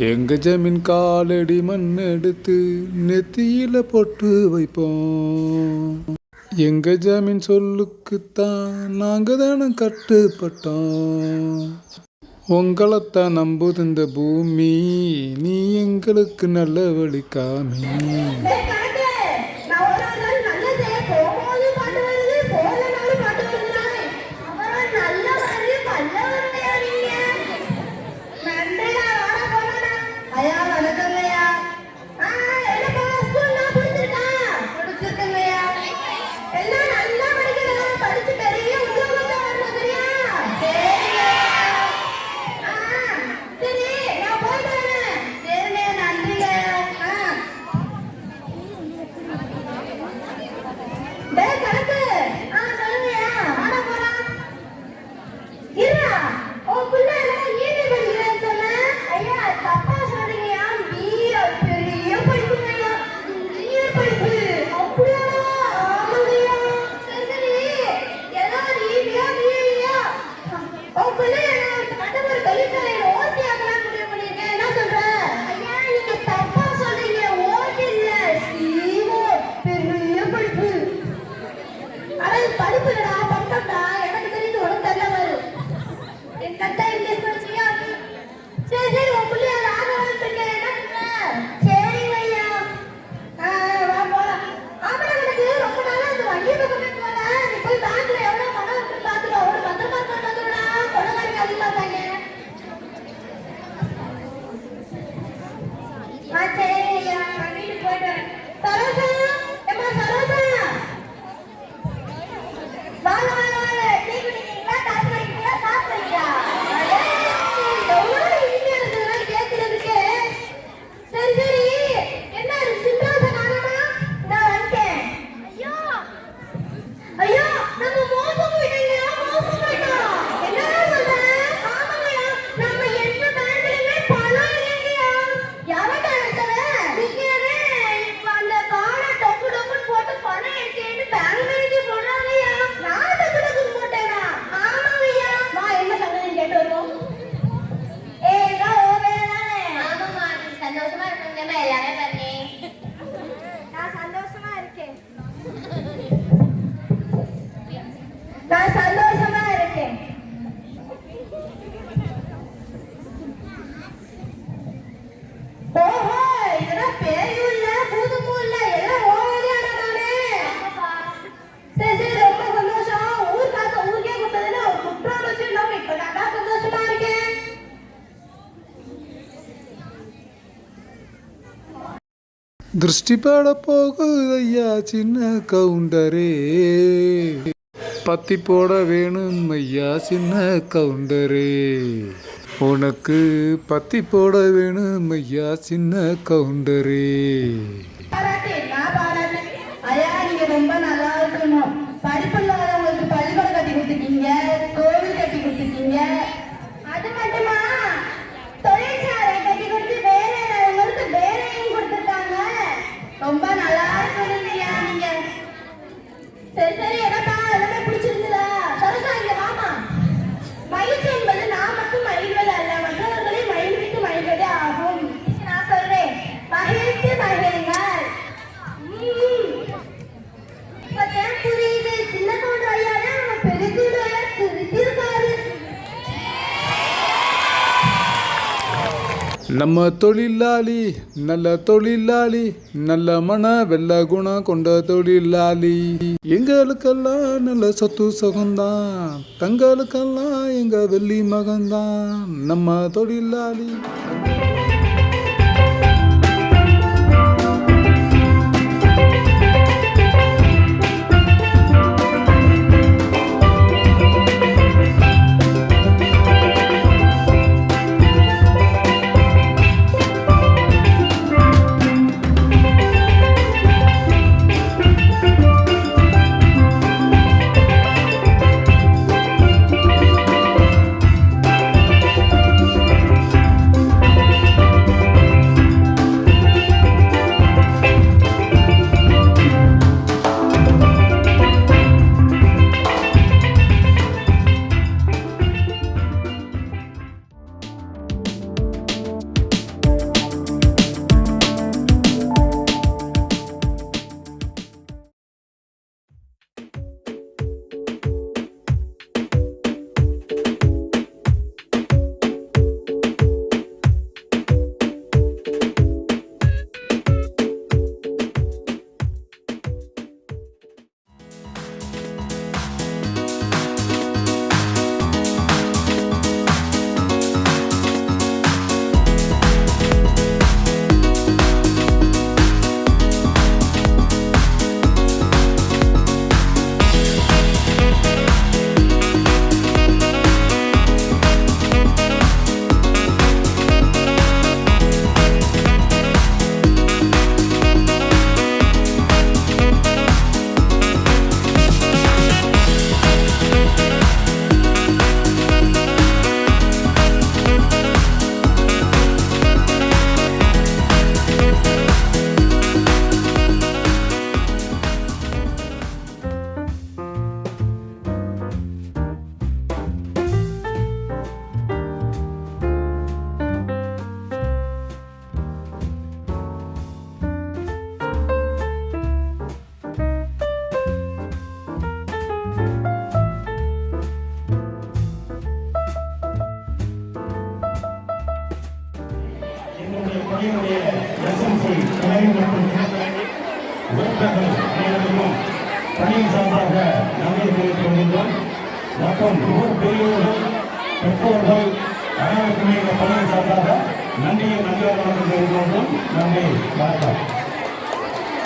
எங்க ஜமீன் காலடி மண் எடுத்து நெத்தியில பொட்டு வைப்போம். எங்க ஜமீன் சொல்லுக்குத்தான் நாங்க தானே கட்டுப்பட்டோம். உங்களைத்தான் நம்புது இந்த பூமி, நீ எங்களுக்கு நல்ல வழி காமி. திருஷ்டி பட போகுதையா சின்ன கவுண்டரே, பத்தி போட வேணும் ஐயா சின்ன கவுண்டரே. உனக்கு பத்தி போட வேணும் ஐயா சின்ன கவுண்டரே. ரொம்ப நல்லா இருக்கணும். படிப்பு இல்லாதவங்களுக்கு பள்ளிக்கூடம் கட்டி கொடுத்துருக்கீங்க, கோவில் கட்டி கொடுத்துருக்கீங்க. அது மட்டுமா தொழிற்சாலை கட்டி கொடுத்து வேலை இல்லாதவங்களுக்கு வேலையும் கொடுத்துருக்காங்க. ரொம்ப நல்லா இருக்கணுங்கய்யா நீங்க. சரி சரி, என்னப்பா எல்லாமே பிடிச்சிருந்ததா? சரசா இங்க வாமா. மகிழ்ச்சி என்பது நான் மட்டும் மகிழ்வது அல்ல, மற்றவர்களையும் மகிழ்வித்து மகிழ்வதே ஆகும். நான் சொல்றேன், மகிழ்ச்சி மகிழுங்கள். புரியுது, சின்ன கவுண்டர் ஐயா பெருசுடையா திருத்திருக்காரு. நம்ம தொழிலாளி நல்ல தொழிலாளி, நல்ல மன வெள்ள குணம் கொண்ட தொழிலாளி. எங்களுக்கெல்லாம் நல்ல சொத்து சுகந்தான், தங்களுக்கெல்லாம் எங்க வெள்ளி மகன்தான் நம்ம தொழிலாளி. பணியுடைய எஸ்எம்சி துணை மற்றும் உறுப்பினர்கள் அனைவருக்கும் பணியின் சார்பாக நன்றி தெரிவித்துக் கொள்கின்றோம். மற்றும் ஊர் பெரியோர்கள் பெற்றோர்கள் அனைவருக்குமே இந்த பணியின் சார்பாக நன்றியை நன்றியாக தெரிவித்துக் நன்றி வணக்கம்.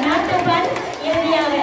நாட்டுப்பண் இறுதியாக